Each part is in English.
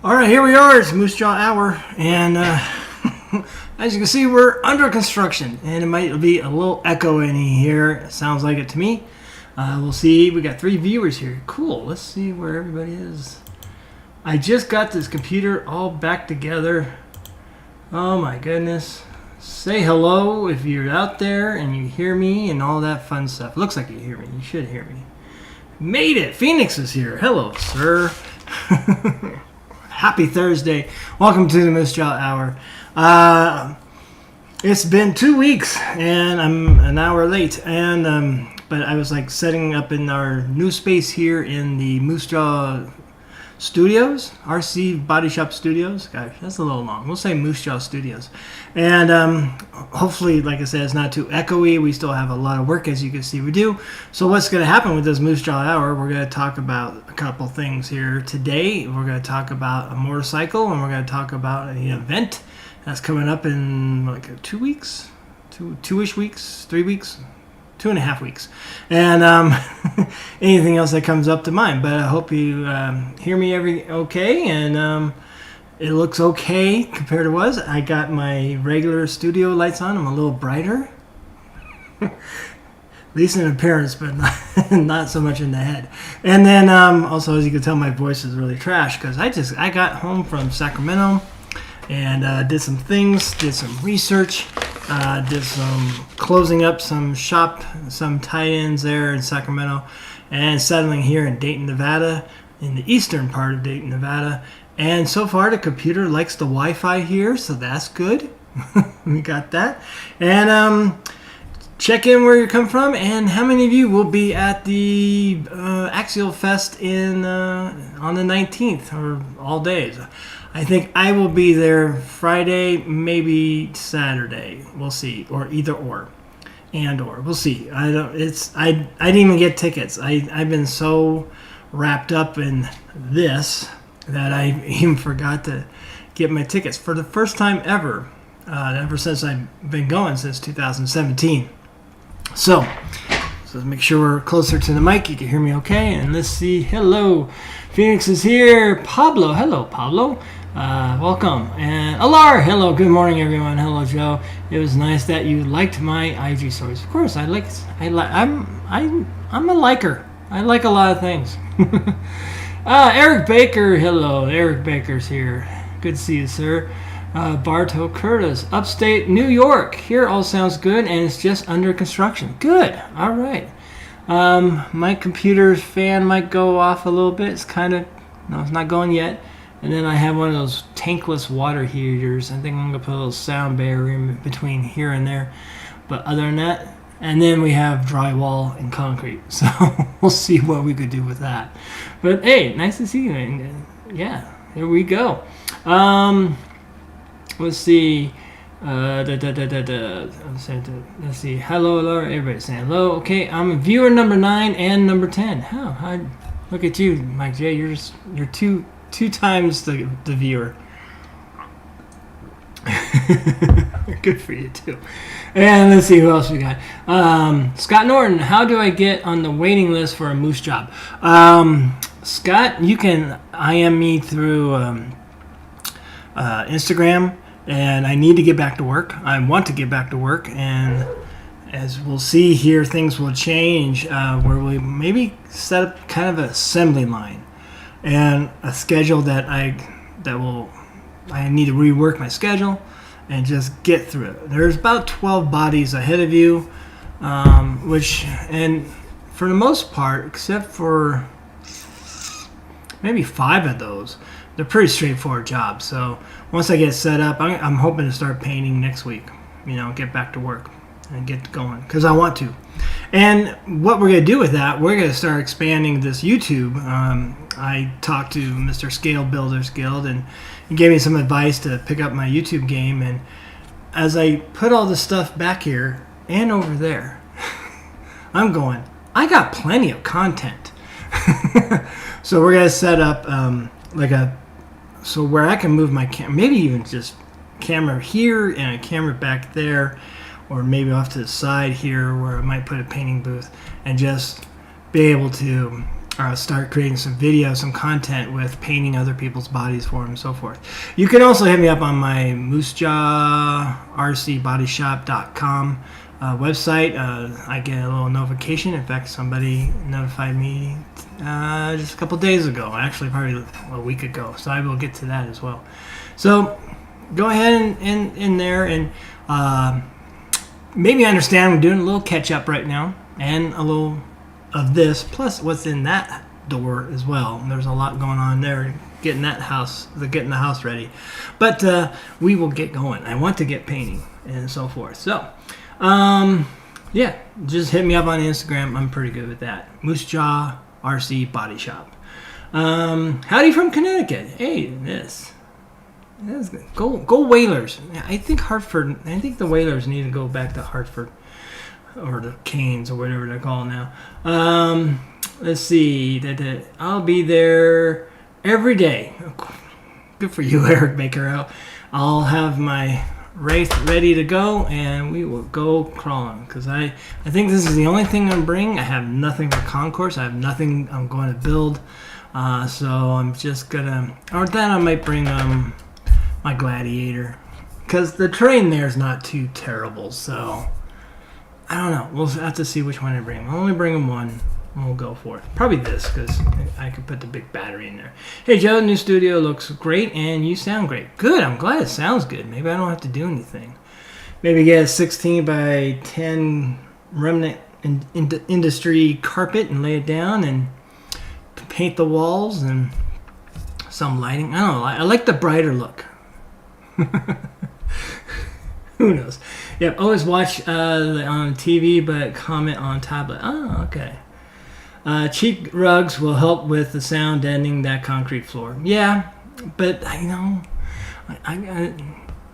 All right, here we are. It's Moosejaw Hour, and as you can see, we're under construction, and it might be a little echoey here. It sounds like it to me. We'll see. We got 3 viewers here. Cool. Let's see where everybody is. I just got this computer all back together. Oh my goodness. Say hello if you're out there and you hear me and all that fun stuff. Looks like you hear me. You should hear me. Made it. Phoenix is here. Hello, sir. Happy Thursday. Welcome to the Moosejaw Hour. It's been 2 weeks and I'm an hour late, and but I was like setting up in our new space here in the Moosejaw Studios, RC Body Shop Studios. Gosh, that's a little long. We'll say Moosejaw Studios. And hopefully, like I said, it's not too echoey. We still have a lot of work, as you can see we do. So what's going to happen with this Moosejaw Hour, we're going to talk about a couple things here today. We're going to talk about a motorcycle, and we're going to talk about an event that's coming up in like 2 weeks, two-ish weeks, 3 weeks. 2.5 weeks, and anything else that comes up to mind. But I hope you hear me okay, and it looks okay compared to was. I got my regular studio lights on. I'm a little brighter, at least in appearance, but not so much in the head. And then also, as you can tell, my voice is really trash because I got home from Sacramento and did some things, did some research. Did some closing up some tie-ins there in Sacramento, and settling here in Dayton, Nevada, in the eastern part of Dayton, Nevada. And so far the computer likes the Wi-Fi here, so that's good. We got that. And check in where you come from, and how many of you will be at the Axial Fest on the 19th, or all days. I think I will be there Friday, maybe Saturday. We'll see, or either or, we'll see. I didn't even get tickets. I've been so wrapped up in this that I even forgot to get my tickets for the first time ever since I've been going since 2017. So make sure we're closer to the mic. You can hear me okay. And let's see. Hello, Phoenix is here. Pablo, hello, Pablo. Welcome. And Alar, hello, good morning, everyone. Hello, Joe. It was nice that you liked my IG stories. Of course, I'm a liker. I like a lot of things. Eric Baker, hello. Eric Baker's here. Good to see you, sir. Barto Curtis, upstate New York. Here all sounds good, and it's just under construction. Good. All right. My computer's fan might go off a little bit. It's not going yet. And then I have one of those tankless water heaters. I think I'm going to put a little sound barrier in between here and there. But other than that, and then we have drywall and concrete. So we'll see what we could do with that. But hey, nice to see you. And, yeah, here we go. Let's see. Let's see. Hello, Laura. Everybody's saying hello. Okay, I'm viewer number 9 and number 10. How? Look at you, Mike J. You're two times the viewer. Good for you too. And let's see who else we got. Scott Norton, how do I get on the waiting list for a moose job? Scott, you can IM me through Instagram, and I need to get back to work. I want to get back to work, and as we'll see here, things will change where we maybe set up kind of an assembly line and a schedule that I need to rework my schedule and just get through it. There's about 12 bodies ahead of you, and for the most part, except for maybe 5 of those, they're pretty straightforward jobs. So once I get set up, I'm hoping to start painting next week. Get back to work and get going because I want to. And what we're going to do with that, we're going to start expanding this YouTube. I talked to Mr. Scale Builders Guild, and he gave me some advice to pick up my YouTube game. And as I put all this stuff back here and over there, I'm going, I got plenty of content. So we're going to set up so where I can move my camera, maybe even just camera here and a camera back there, or maybe off to the side here where I might put a painting booth, and just be able to start creating some videos, some content with painting other people's bodies for them and so forth. You can also hit me up on my moosejawrcbodyshop.com website. I get a little notification. In fact, somebody notified me just a couple days ago, actually probably a week ago, so I will get to that as well. So go ahead and in there and maybe understand we're doing a little catch up right now and a little of this plus what's in that door as well. There's a lot going on there, getting the house ready, but we will get going. I want to get painting and so forth. So yeah, just hit me up on Instagram. I'm pretty good with that. Moosejaw RC Body Shop. Howdy from Connecticut. Hey, this is good. Go Whalers. I think the Whalers need to go back to Hartford, or the Canes, or whatever they're called now. Let's see. I'll be there every day. Good for you, Eric Baker. I'll have my race ready to go, and we will go crawling. Because I think this is the only thing I'm bringing. I have nothing for concourse. I have nothing I'm going to build. So I'm just gonna, or then I might bring my Gladiator, because the terrain there is not too terrible. So I don't know. We'll have to see which one I bring. I'll only bring them one, and we'll go for it. Probably this, because I could put the big battery in there. Hey, Joe, the new studio looks great, and you sound great. Good. I'm glad it sounds good. Maybe I don't have to do anything. Maybe get a 16 by 10 remnant industry carpet and lay it down and paint the walls and some lighting. I don't know. I like the brighter look. Who knows? Yep, always watch on TV, but comment on tablet. Oh, okay. Cheap rugs will help with the sound deadening that concrete floor. Yeah, but I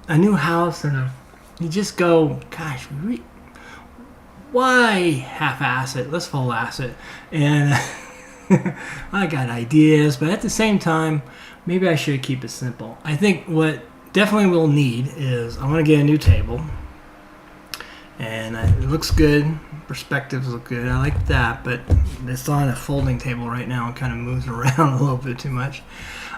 a new house, and you just go, gosh, why half-ass it? Let's full-ass it. And I got ideas, but at the same time, maybe I should keep it simple. I think what definitely we'll need is, I want to get a new table, and it looks good. Perspectives look good. I like that, but it's on a folding table right now and kind of moves around a little bit too much.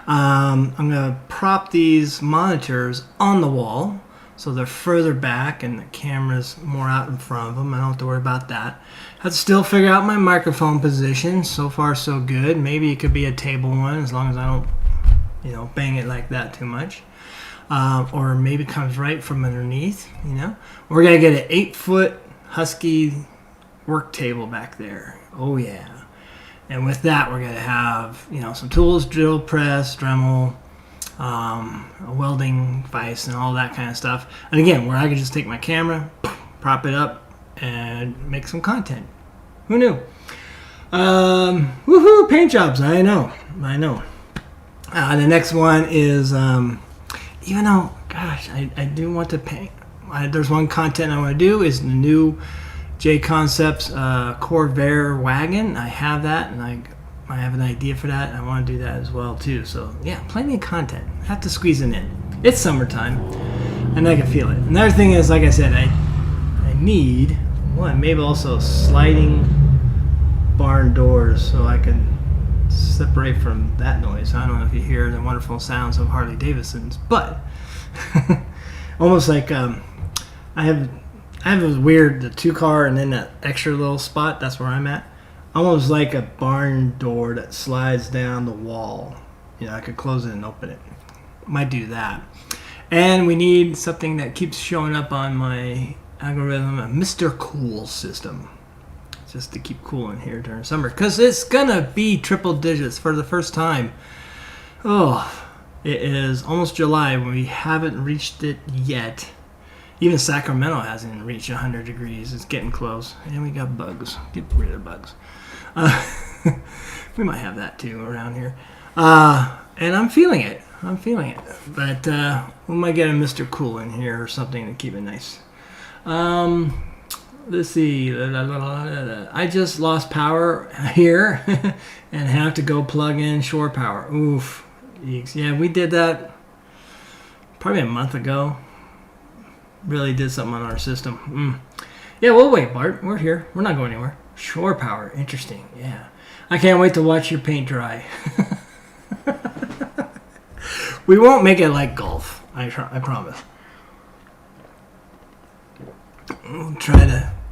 I'm going to prop these monitors on the wall so they're further back and the camera's more out in front of them. I don't have to worry about that. Have to still figure out my microphone position. So far, so good. Maybe it could be a table one, as long as I don't, bang it like that too much. Or maybe it comes right from underneath, We're going to get an 8-foot Husky work table back there. Oh, yeah. And with that, we're going to have, some tools, drill press, Dremel, a welding vise, and all that kind of stuff. And again, where I could just take my camera, prop it up, and make some content. Who knew? Woohoo, paint jobs. I know. The next one is, even though, gosh, I do want to paint. There's one content I want to do is the new J Concepts Corvair wagon. I have that, and I have an idea for that. I want to do that as well too. So yeah, plenty of content. I have to squeeze it in. It's summertime, and I can feel it. Another thing is, like I said, I need one, maybe also sliding barn doors, so I can separate from that noise. I don't know if you hear the wonderful sounds of Harley Davidsons, but almost like I have a weird, the 2-car and then that extra little spot. That's where I'm at. Almost like a barn door that slides down the wall. I could close it and open it. Might do that. And we need something that keeps showing up on my algorithm, a Mr. Cool system. Just to keep cool in here during summer, because it's gonna be triple digits for the first time. Oh, it is almost July when we haven't reached it yet. Even Sacramento hasn't reached 100 degrees. It's getting close, and we got bugs. Get rid of bugs. We might have that too around here, and I'm feeling it. But we might get a Mr. Cool in here or something to keep it nice. Let's see. I just lost power here and have to go plug in shore power. Oof. Yeah, we did that probably a month ago. Really did something on our system. Yeah, we'll wait, Bart. We're here. We're not going anywhere. Shore power. Interesting. Yeah. I can't wait to watch your paint dry. We won't make it like golf. I promise.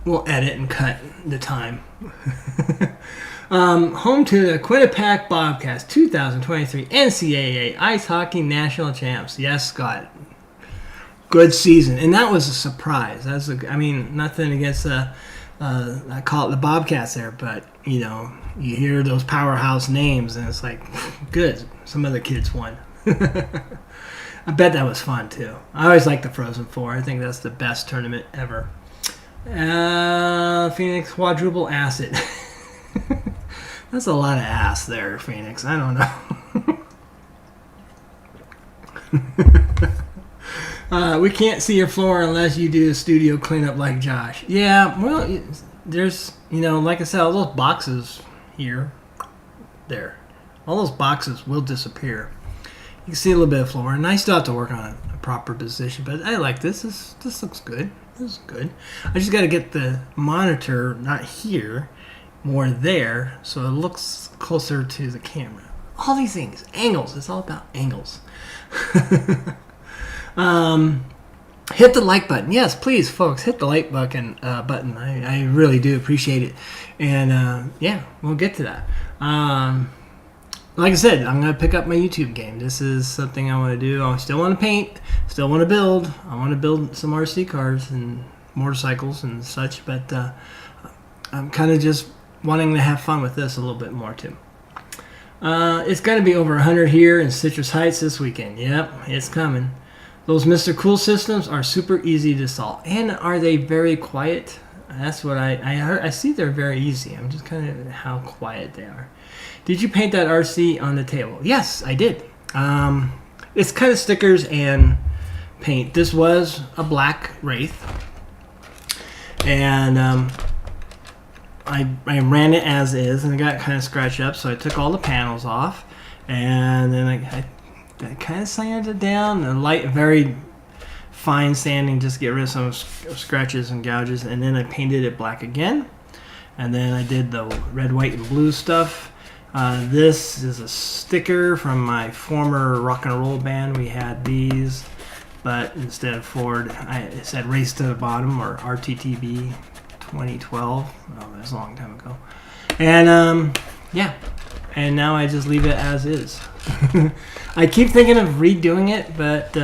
We'll edit and cut the time. Home to the Quinnipiac Bobcats 2023 NCAA Ice Hockey National Champs. Yes, Scott. Good season. And that was a surprise. Nothing against I call it the Bobcats there, but, you hear those powerhouse names, and it's like, good. Some other kids won. I bet that was fun, too. I always like the Frozen Four. I think that's the best tournament ever. Phoenix quadruple acid. That's a lot of ass there, Phoenix. I don't know. We can't see your floor unless you do a studio cleanup like Josh. Yeah, well, there's, like I said, all those boxes here, there. All those boxes will disappear. You can see a little bit of floor, and I still have to work on a proper position, but I like this. This looks good. This is good. I just got to get the monitor, not here, more there, so it looks closer to the camera. All these things. Angles. It's all about angles. Hit the like button. Yes, please, folks, hit the like button. I really do appreciate it. And, we'll get to that. Like I said, I'm going to pick up my YouTube game. This is something I want to do. I still want to paint, still want to build. I want to build some RC cars and motorcycles and such, but I'm kind of just wanting to have fun with this a little bit more, too. It's going to be over 100 here in Citrus Heights this weekend. Yep, it's coming. Those Mr. Cool systems are super easy to install. And are they very quiet? That's what I heard. I see they're very easy. I'm just kind of how quiet they are. Did you paint that RC on the table? Yes, I did. It's kind of stickers and paint. This was a black Wraith. And I ran it as is, and it got kind of scratched up, so I took all the panels off. And then I kind of sanded it down. A light, very fine sanding, just to get rid of some scratches and gouges. And then I painted it black again. And then I did the red, white, and blue stuff. This is a sticker from my former rock and roll band. We had these, but instead of Ford, it said Race to the Bottom, or RTTB 2012. Oh, that's a long time ago. And, and now I just leave it as is. I keep thinking of redoing it, but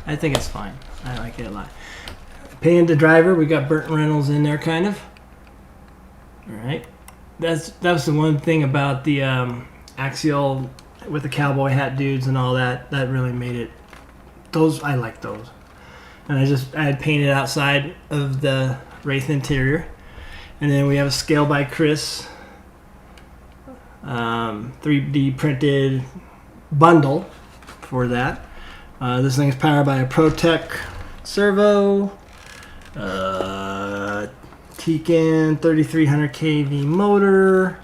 I think it's fine. I like it a lot. Painted the driver. We got Burt Reynolds in there, kind of. All right. That was the one thing about the Axial with the cowboy hat dudes and all that. That really made it. I like those. And I had painted outside of the Wraith interior. And then we have a scale by Chris 3D printed bundle for that. This thing is powered by a ProTech servo. Tekin 3300 kV motor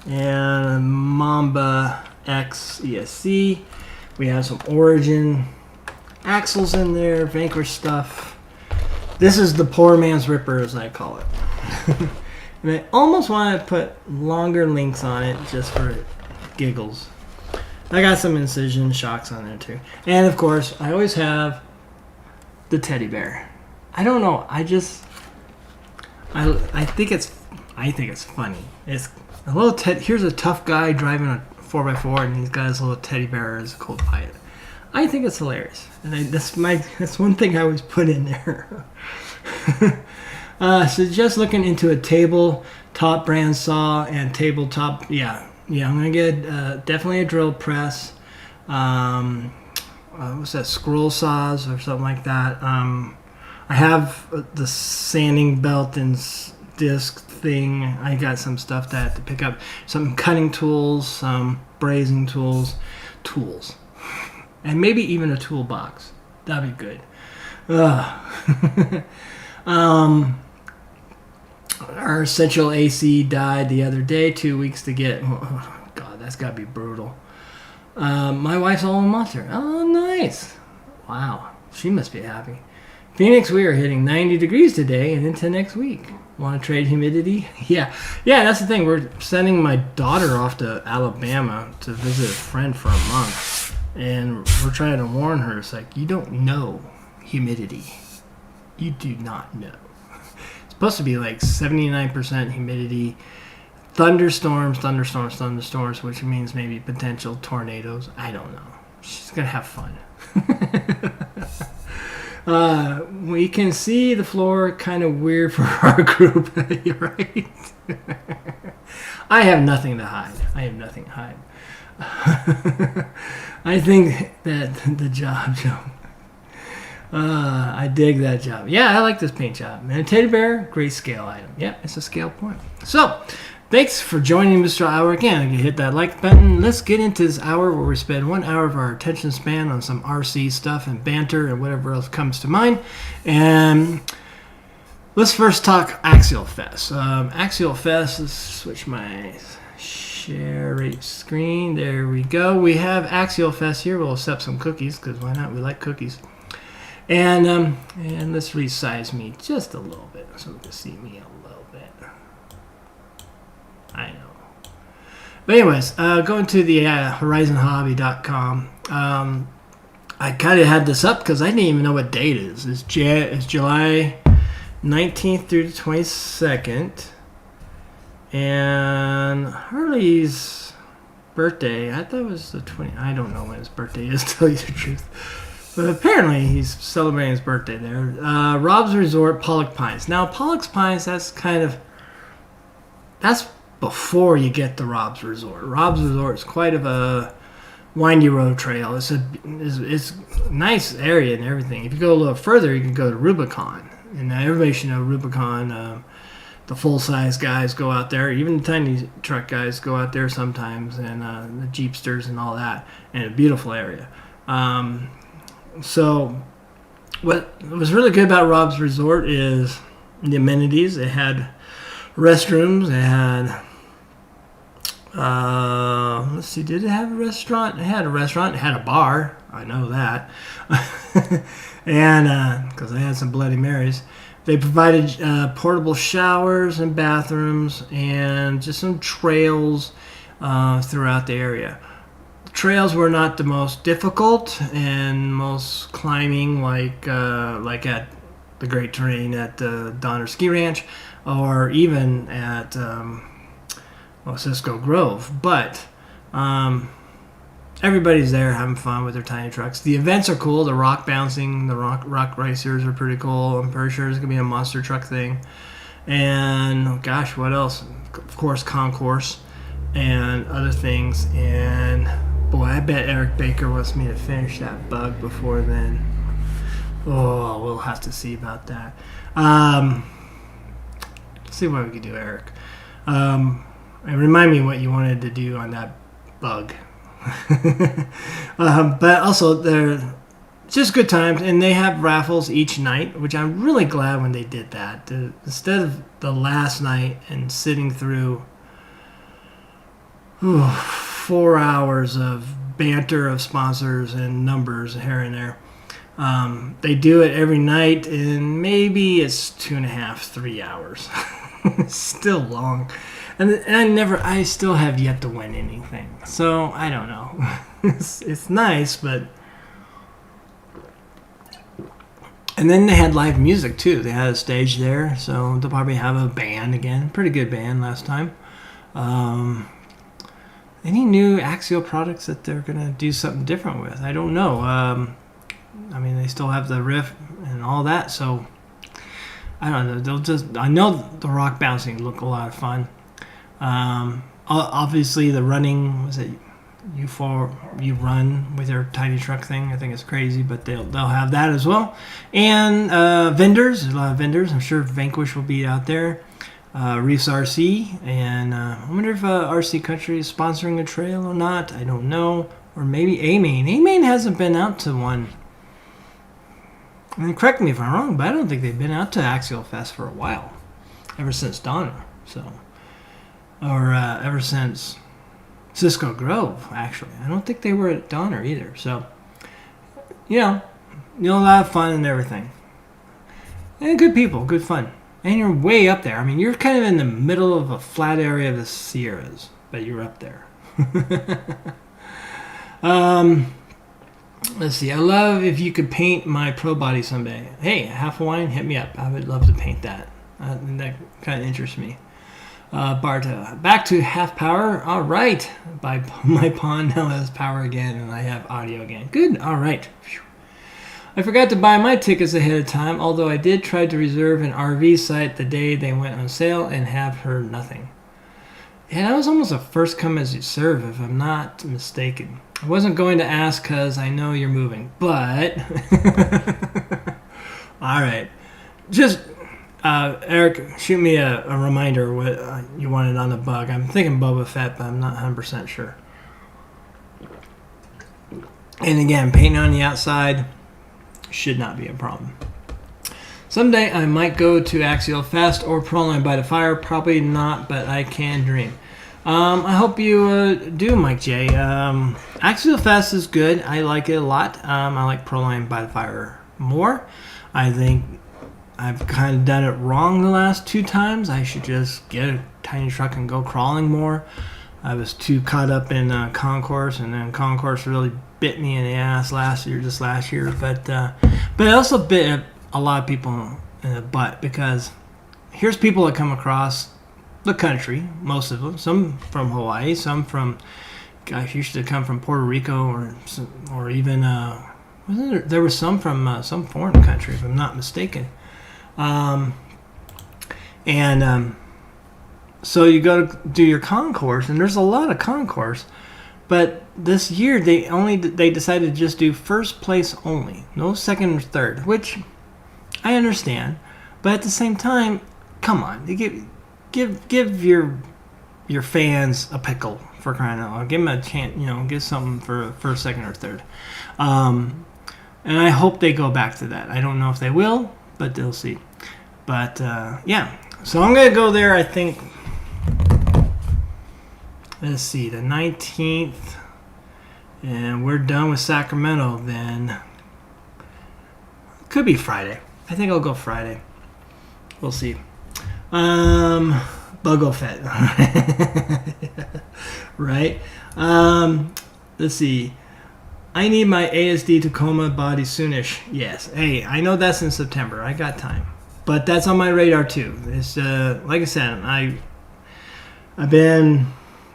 and a Mamba X ESC. We have some Origin axles in there, Vanquish stuff. This is the poor man's Ripper, as I call it. And I almost want to put longer links on it just for giggles. I got some incision shocks on there too. And of course, I always have the teddy bear. I don't know, I think it's funny. It's a little here's a tough guy driving a 4x4, and he's got his little teddy bear as a co-pilot. I think it's hilarious, and that's one thing I always put in there. So just looking into a tabletop brand saw and tabletop. Yeah. I'm gonna get definitely a drill press. What's that? Scroll saws or something like that. I have the sanding belt and disc thing. I got some stuff that I have to pick up. Some cutting tools, some brazing tools, and maybe even a toolbox. That'd be good. Our central AC died the other day. 2 weeks to get. Oh, God, that's got to be brutal. My wife's alma mater. Oh, nice. Wow. She must be happy. Phoenix, we are hitting 90 degrees today and into next week. Want to trade humidity? Yeah. Yeah, that's the thing. We're sending my daughter off to Alabama to visit a friend for a month. And we're trying to warn her. It's like, you don't know humidity. You do not know. It's supposed to be like 79% humidity. Thunderstorms, which means maybe potential tornadoes. I don't know. She's going to have fun. We can see the floor kind of weird for our group. You're right. I have nothing to hide. I think that the job, Joe. I dig that job. Yeah, I like this paint job. And a teddy bear, great scale item. Yeah, it's a scale point. So, thanks for joining Moosejaw Hour. Again, you hit that like button. Let's get into this hour where we spend 1 hour of our attention span on some RC stuff and banter and whatever else comes to mind. And let's first talk Axial Fest. Axial Fest, let's switch my share screen. There we go. We have Axial Fest here. We'll accept some cookies because why not? We like cookies. And let's resize me just a little bit so you can see me a little bit. I know. But anyways, going to the horizonhobby.com. I kind of had this up because I didn't even know what date it is. It's July 19th through the 22nd. And Harley's birthday, I thought it was the 20th. I don't know when his birthday is, to tell you the truth. But apparently he's celebrating his birthday there. Rob's Resort, Pollock Pines. Now, Pollock Pines, that's before you get to Rob's Resort. Rob's Resort is quite of a windy road trail. It's a nice area and everything. If you go a little further, you can go to Rubicon. And everybody should know Rubicon. The full-size guys go out there. Even the tiny truck guys go out there sometimes. And the Jeepsters and all that. And a beautiful area. So what was really good about Rob's Resort is the amenities. It had restrooms. It had, let's see, did it have a restaurant? It had a restaurant. It had a bar. I know that. And because I had some Bloody Marys. They provided portable showers and bathrooms and just some trails throughout the area. Trails were not the most difficult and most climbing like at the Great Terrain at Donner Ski Ranch or even at Cisco Grove. But everybody's there having fun with their tiny trucks. The events are cool. The rock bouncing, the rock racers are pretty cool. I'm pretty sure it's going to be a monster truck thing. And gosh, what else? Of course, concourse and other things. And boy, I bet Eric Baker wants me to finish that bug before then. Oh, we'll have to see about that. Let's see what we can do, Eric. And remind me what you wanted to do on that bug. But also, they're just good times, and they have raffles each night, which I'm really glad when they did that. Instead of the last night and sitting through 4 hours of banter of sponsors and numbers here and there. They do it every night, and maybe it's 2.5, 3 hours. It's still long, and I still have yet to win anything. So I don't know. It's nice, but. And then they had live music too. They had a stage there, so they'll probably have a band again. Pretty good band last time. Any new Axial products that they're going to do something different with? I don't know. I mean, they still have the riff and all that, so I don't know. I know the rock bouncing look a lot of fun. Obviously, the running, was it you run with your tiny truck thing? I think it's crazy, but they'll have that as well. And vendors, there's a lot of vendors. I'm sure Vanquish will be out there. Reefs RC, and I wonder if RC Country is sponsoring a trail or not. I don't know. Or maybe A-Main. A-Main hasn't been out to one. I mean, correct me if I'm wrong, but I don't think they've been out to Axial Fest for a while. Ever since Donner. Or ever since Cisco Grove, actually. I don't think they were at Donner either. So, a lot of fun and everything. And good people, good fun. And you're way up there. I mean, you're kind of in the middle of a flat area of the Sierras, but you're up there. Let's see. I love if you could paint my pro body someday. Hey, half Hawaiian, hit me up. I would love to paint that. That kind of interests me. Barta, back to half power. All right. My pawn now has power again, and I have audio again. Good. All right. Phew. I forgot to buy my tickets ahead of time, although I did try to reserve an RV site the day they went on sale and have heard nothing. Yeah, that was almost a first come as you serve, if I'm not mistaken. I wasn't going to ask because I know you're moving, but... All right. Just, Eric, shoot me a reminder what you wanted on the bug. I'm thinking Boba Fett, but I'm not 100% sure. And again, painting on the outside should not be a problem. Someday I might go to Axial Fest or Proline by the Fire. Probably not, but I can dream. I hope you do, Mike J. Axial Fest is good. I like it a lot. I like Proline by the Fire more. I think I've kind of done it wrong the last 2 times. I should just get a tiny truck and go crawling more. I was too caught up in Concourse, and then Concourse really bit me in the ass last year. But it also bit a lot of people in the butt, because here's people that come across the country, most of them, some from Hawaii, some from, gosh, used to come from Puerto Rico, or even there was some from some foreign country, if I'm not mistaken. So you go to do your concourse, and there's a lot of concourse, but this year they decided to just do first place only, no second or third, which I understand, but at the same time, come on, you give your fans a pickle, for crying out loud. Give them a chance, give something for first, second, or third, and I hope they go back to that. I don't know if they will, but they'll see. But yeah, so I'm gonna go there. I think. Let's see, the 19th, and we're done with Sacramento. Then could be Friday. I think I'll go Friday. We'll see. Buggo Fett. Right? Let's see. I need my ASD Tacoma body soonish. Yes. Hey, I know that's in September. I got time. But that's on my radar too. It's like I said, I've been,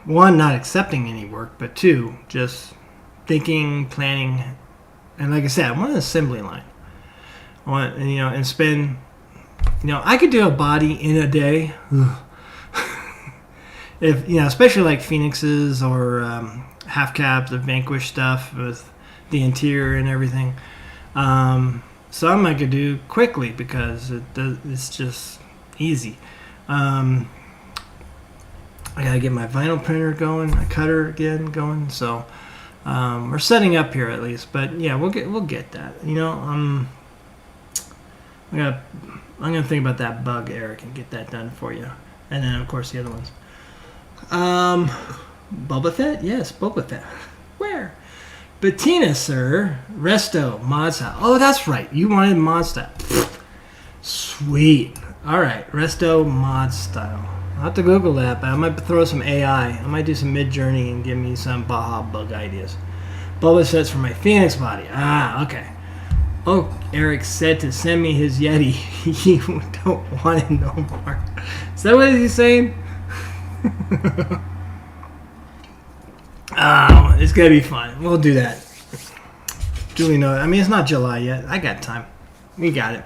1, not accepting any work, but 2, just thinking, planning, and like I said, I want an assembly line. I want, and spend, I could do a body in a day. If, especially like Phoenixes or half caps, the Vanquish stuff with the interior and everything. Some I could do quickly because it's just easy. I gotta get my vinyl printer going, my cutter again going. So we're setting up here at least, but yeah, we'll get that. I'm gonna think about that bug, Eric, and get that done for you. And then of course the other ones. Boba Fett, yes, Boba Fett. Where? Bettina, sir. Resto, mod style. Oh, that's right. You wanted mod style. Sweet. All right, Resto mod style. I'll have to Google that, but I might throw some AI. I might do some Mid-Journey and give me some Baja bug ideas. Boba Fett's for my Phoenix body. Ah, okay. Oh, Eric said to send me his Yeti. You don't want it no more. Is that what he's saying? Oh, it's gonna be fun. We'll do that. Julie knows. I mean, it's not July yet. I got time. We got it.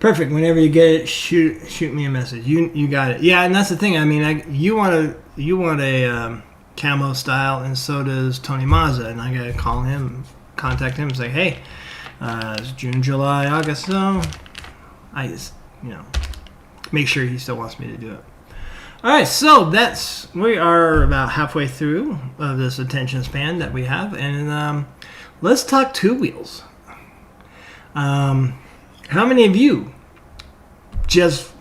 Perfect. Whenever you get it, shoot me a message. You got it. Yeah, and that's the thing. I mean, you want a camo style, and so does Tony Mazza, and I gotta call him, contact him, and say, hey, it's June, July, August. So I just make sure he still wants me to do it. All right, so we are about halfway through of this attention span that we have, and let's talk two wheels. How many of you just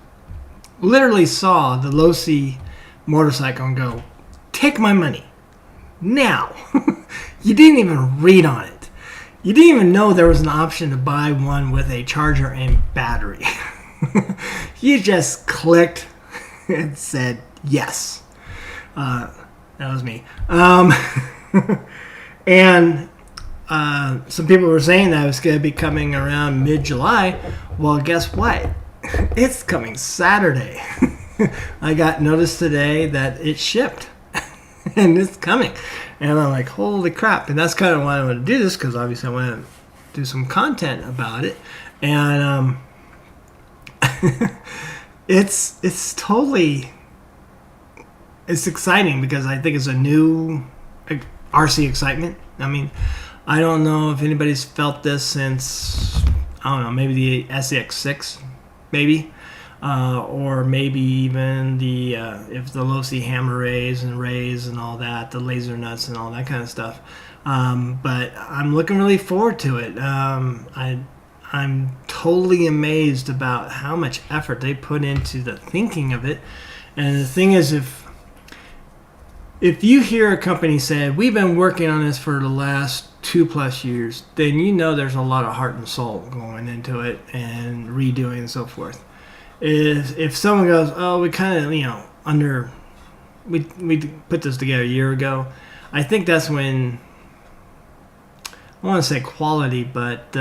literally saw the Losi motorcycle and go, take my money now? You didn't even read on it. You didn't even know there was an option to buy one with a charger and battery. You just clicked and said yes. That was me. And some people were saying that it was going to be coming around mid-July. Well, guess what? It's coming Saturday. I got notice today that it shipped. And it's coming. And I'm like, holy crap. And that's kind of why I want to do this, because obviously I want to do some content about it. And it's totally... It's exciting because I think it's a new RC excitement. I mean, I don't know if anybody's felt this since, I don't know, maybe the SX6, maybe. Or maybe even the if the low-C hammer rays and all that, the laser nuts and all that kind of stuff. But I'm looking really forward to it. I'm totally amazed about how much effort they put into the thinking of it. And the thing is, if you hear a company say, we've been working on this for the last 2+ years, then you know there's a lot of heart and soul going into it and redoing and so forth. If someone goes, oh, we kind of, we put this together a year ago, I think that's when, I want to say quality, but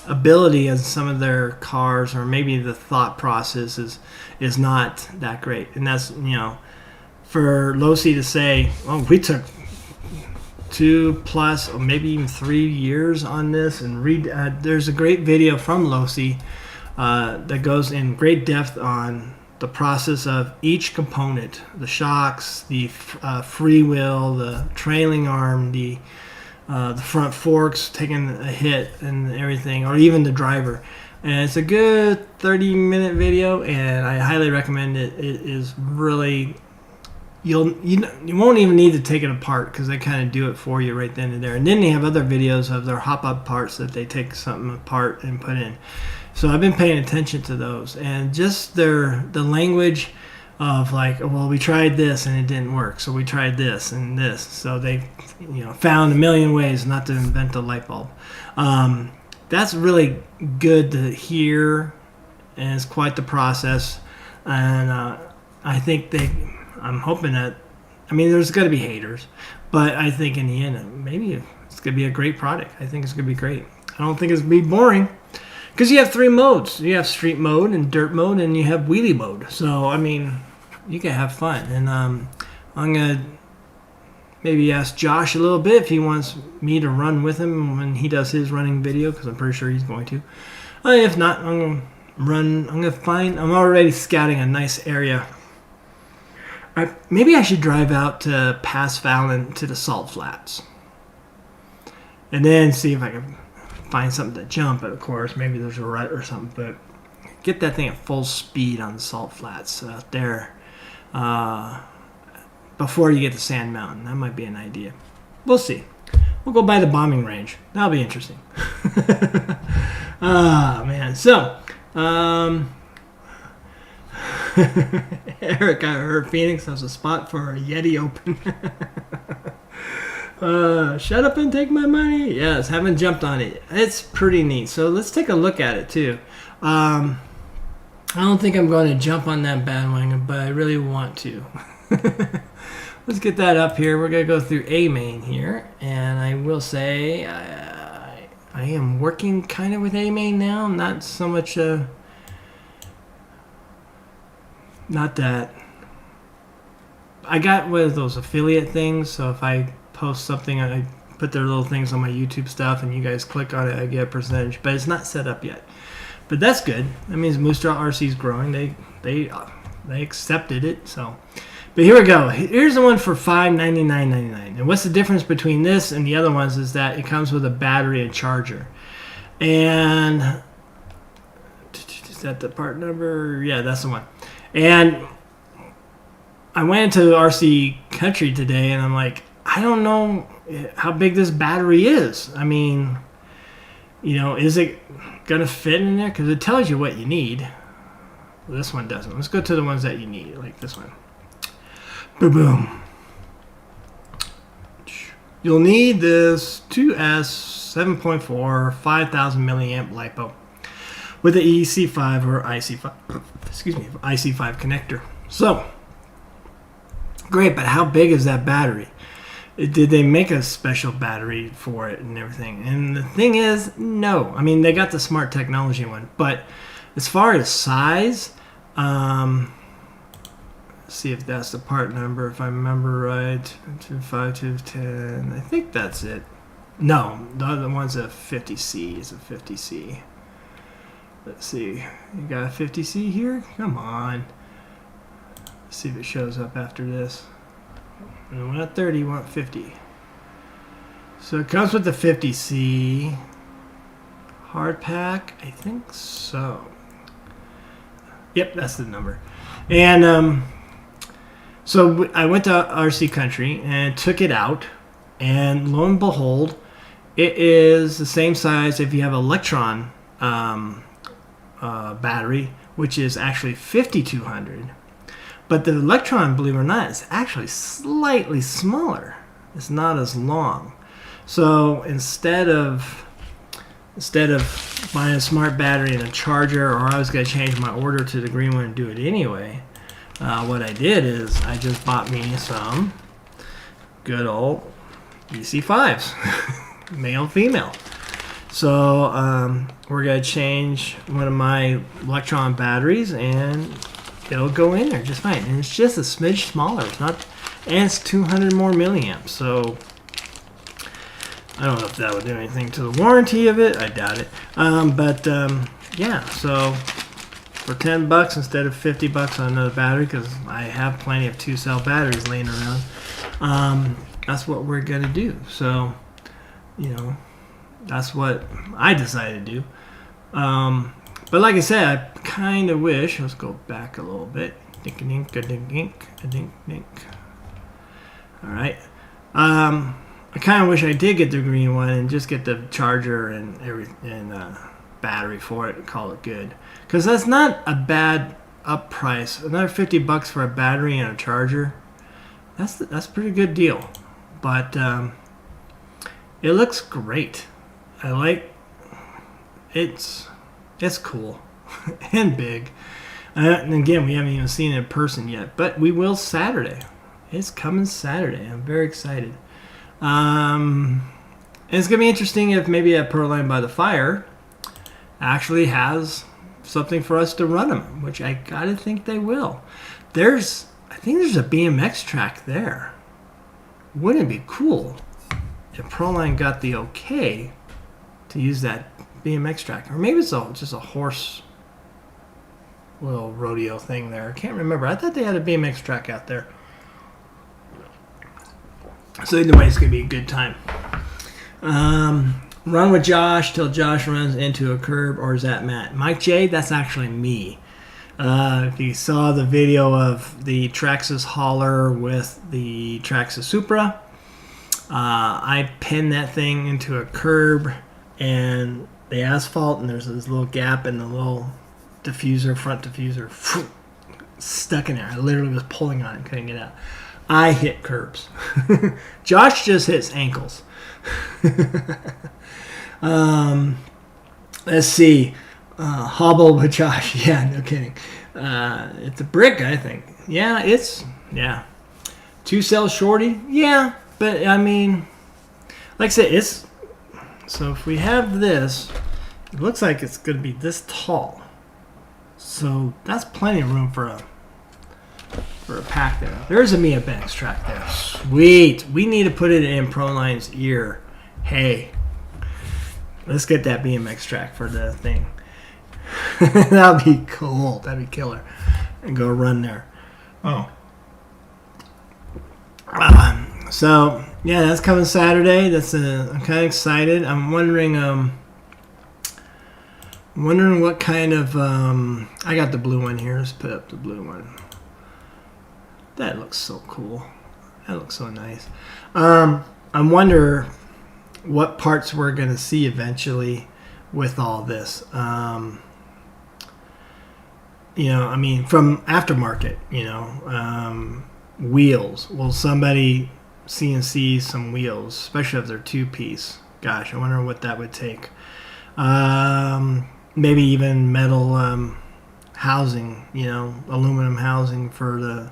ability in some of their cars, or maybe the thought process is not that great. And that's, for low-C to say, oh, we took 2+ or maybe even 3 years on this, and there's a great video from low-C that goes in great depth on the process of each component: the shocks, the freewheel, the trailing arm, the front forks taking a hit and everything, or even the driver. And it's a good 30-minute video, and I highly recommend it. It is really... You won't even need to take it apart, because they kind of do it for you right then and there. And then they have other videos of their hop-up parts that they take something apart and put in. So I've been paying attention to those, and just the language of like, well, we tried this and it didn't work, so we tried this and this. So they, found a million ways not to invent a light bulb. That's really good to hear, and it's quite the process. And I think I'm hoping that, there's going to be haters, but I think in the end, maybe it's going to be a great product. I think it's going to be great. I don't think it's going to be boring, because you have 3 modes. You have street mode and dirt mode, and you have wheelie mode. So, you can have fun. And I'm going to maybe ask Josh a little bit if he wants me to run with him when he does his running video, because I'm pretty sure he's going to. If not, I'm already scouting a nice area. Maybe I should drive out to Pass Fallon to the Salt Flats, and then see if I can find something to jump. Of course, maybe there's a rut or something, but get that thing at full speed on the Salt Flats out there before you get to Sand Mountain. That might be an idea. We'll see. We'll go by the bombing range. That'll be interesting. Man. So, Eric, I heard Phoenix has a spot for a Yeti open. Shut up and take my money. Yes, haven't jumped on it. It's pretty neat. So let's take a look at it too. I don't think I'm going to jump on that bandwagon, but I really want to. Let's get that up here. We're going to go through A main here, and I will say I am working kind of with A main now. Not so much. Not that. I got one of those affiliate things, so if I post something, I put their little things on my YouTube stuff, and you guys click on it, I get a percentage. But it's not set up yet. But that's good. That means Moosejaw RC is growing. They accepted it. So, but here we go. Here's the one for $599.99. And what's the difference between this and the other ones is that it comes with a battery and charger. And is that the part number? Yeah, that's the one. And I went into RC Country today, and I'm like, I don't know how big this battery is. Is it going to fit in there? Because it tells you what you need. Well, this one doesn't. Let's go to the ones that you need, like this one. Boom. You'll need this 2S 7.4 5,000 milliamp LiPo. with the EC5 or IC5, excuse me, IC5 connector. So, great, but how big is that battery? Did they make a special battery for it and everything? And the thing is, no. I mean, they got the smart technology one, but as far as size, let's see if that's the part number, if I remember right. 2.5, 2.10. I think that's it. No, the other one's a 50C. Is a 50C. Let's see. You got a 50C here? Come on. Let's see if it shows up after this. We want 30, we want 50. So it comes with the 50C hard pack. I think so. Yep, that's the number. And so I went to RC Country and took it out. And lo and behold, it is the same size if you have an Electron battery, which is actually 5200. But the Electron, believe it or not, is actually slightly smaller. It's not as long. So instead of buying a smart battery and a charger, or I was going to change my order to the green one and do it anyway, what I did is I just bought me some good old EC5s, male, female. So we're going to change one of my Electron batteries and it'll go in there just fine, and it's just a smidge smaller. It's not, and it's 200 more milliamps. So I don't know if that would do anything to the warranty of it. I doubt it. Yeah. So for $10 instead of $50 on another battery, because I have plenty of 2-cell batteries laying around. That's what we're gonna do. So that's what I decided to do. But like I said, I kind of wish, let's go back a little bit. Dink-a-dink-a-dink-dink. All right. I kind of wish I did get the green one and just get the charger and battery for it and call it good. Because that's not a bad up price. Another $50 for a battery and a charger. That's a pretty good deal. But it looks great. I like it's cool and big. And again, we haven't even seen it in person yet, but we will Saturday. It's coming Saturday. I'm very excited. And it's gonna be interesting if maybe a Proline by the Fire actually has something for us to run them, which I gotta think they will. I think there's a BMX track there. Wouldn't it be cool if Proline got the okay to use that BMX track? Or maybe it's just a horse little rodeo thing there. I can't remember. I thought they had a BMX track out there. So either way, it's going to be a good time. Run with Josh till Josh runs into a curb, or is that Matt? Mike J, that's actually me. If you saw the video of the Traxxas hauler with the Traxxas Supra, I pinned that thing into a curb and the asphalt, and there's this little gap in the little diffuser, front diffuser, stuck in there. I literally was pulling on it, couldn't get out. I hit curbs. Josh just hits ankles. Let's see. Hobble with Josh. Yeah, no kidding. It's a brick, I think. Yeah. 2-cell shorty. Yeah, but I mean, like I said, so if we have this, it looks like it's going to be this tall. So that's plenty of room for a pack there. There's a Mia Banks track there. Sweet. We need to put it in Proline's ear. Hey, let's get that BMX track for the thing. That'd be cool. That'd be killer. And go run there. Oh. So yeah, that's coming Saturday. I'm kind of excited. I'm wondering what kind of I got the blue one here. Let's put up the blue one. That looks so cool. That looks so nice. I wonder what parts we're gonna see eventually with all this. I mean, from aftermarket, wheels. Will somebody CNC some wheels, especially if they're 2-piece? Gosh, I wonder what that would take. maybe even metal housing, aluminum housing for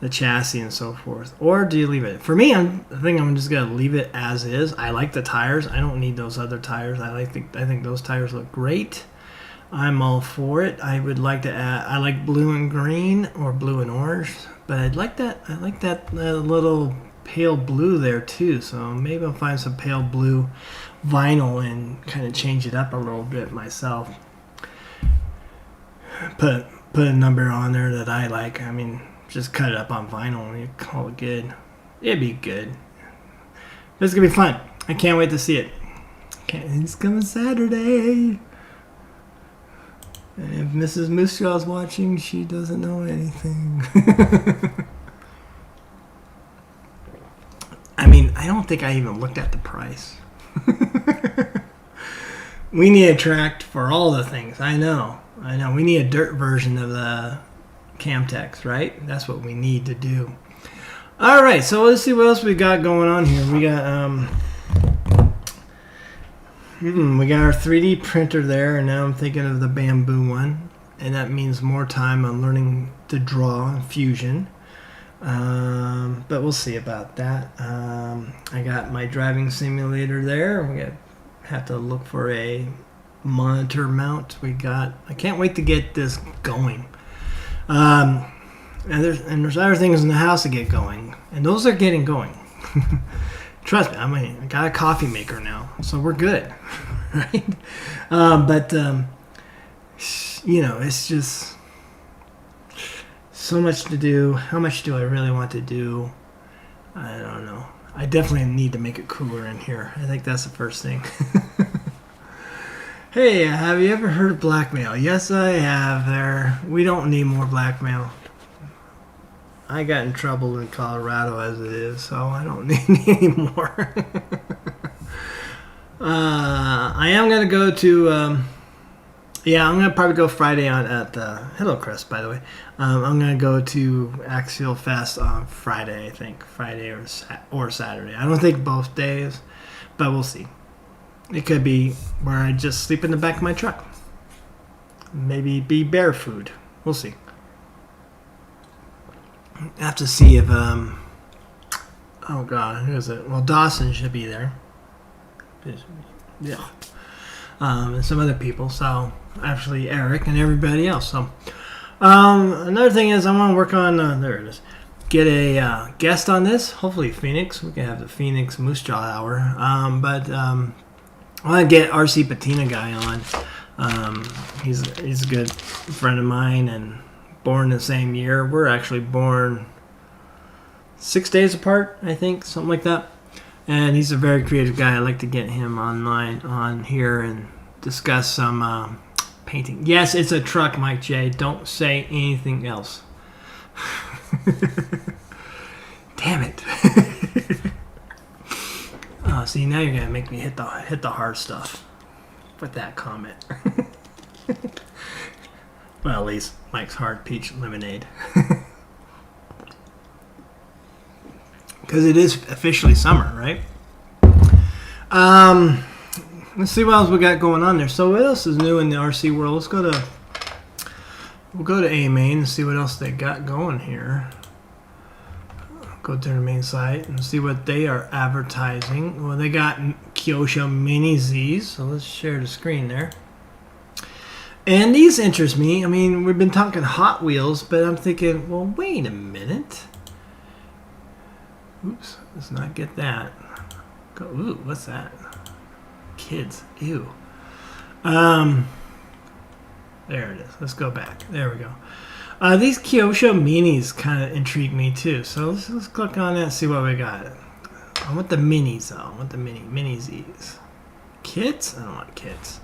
the chassis and so forth. Or do you leave it? For me, I think I'm just gonna leave it as is. I like the tires. I don't need those other tires. I think those tires look great. I'm all for it. I would like to add. I like blue and green or blue and orange, but I like that little pale blue there too. So maybe I'll find some pale blue vinyl and kind of change it up a little bit myself. Put a number on there that I like. I mean, just cut it up on vinyl and you call it good. It'd be good. It's gonna be fun. I can't wait to see it. It's coming Saturday. And if Mrs. Moosejaw's watching, she doesn't know anything. I mean, I don't think I even looked at the price. We need a track for all the things. I know. We need a dirt version of the Camtex, right? That's what we need to do. All right, so let's see what else we got going on here. We got we got our 3D printer there, and now I'm thinking of the bamboo one, and that means more time on learning to draw in Fusion. But we'll see about that. I got my driving simulator there. Have to look for a monitor mount. I can't wait to get this going. And there's other things in the house to get going, and those are getting going. Trust me, I got a coffee maker now, so we're good, right? But it's just so much to do. How much do I really want to do? I don't know. I definitely need to make it cooler in here. I think that's the first thing. Hey, have you ever heard of blackmail? Yes, I have. We don't need more blackmail. I got in trouble in Colorado as it is, so I don't need any more. I am going to go to... I'm going to probably go Friday at hello, Chris, by the way. I'm going to go to Axial Fest on Friday, I think. Friday or Saturday. I don't think both days, but we'll see. It could be where I just sleep in the back of my truck. Maybe be bear food. We'll see. I have to see if, oh God, who is it? Well, Dawson should be there. Yeah. And some other people, so actually Eric and everybody else. So, another thing is I want to work on, there it is, get a guest on this. Hopefully Phoenix. We can have the Phoenix Moosejaw Hour. But I want to get RC Patina guy on. He's a good friend of mine and born the same year. We're actually born 6 days apart, I think, something like that. And he's a very creative guy. I'd like to get him on here and discuss some painting. Yes, it's a truck, Mike J. Don't say anything else. Damn it. Oh, see, now you're gonna make me hit the hard stuff with that comment. Well, at least Mike's Hard Peach Lemonade. Because it is officially summer, right? Let's see what else we got going on there. So what else is new in the RC world? We'll go to A Main and see what else they got going here. Go to their main site and see what they are advertising. Well, they got Kyosho Mini Zs, so let's share the screen there. And these interest me. I mean, we've been talking Hot Wheels, but I'm thinking, well, wait a minute. Oops, let's not get that. Ooh, what's that? Kids, ew. There it is. Let's go back. There we go. These Kyosho Minis kind of intrigue me too. So let's click on that and see what we got. I want the minis though. I want the mini Zs. Kids? I don't want kids.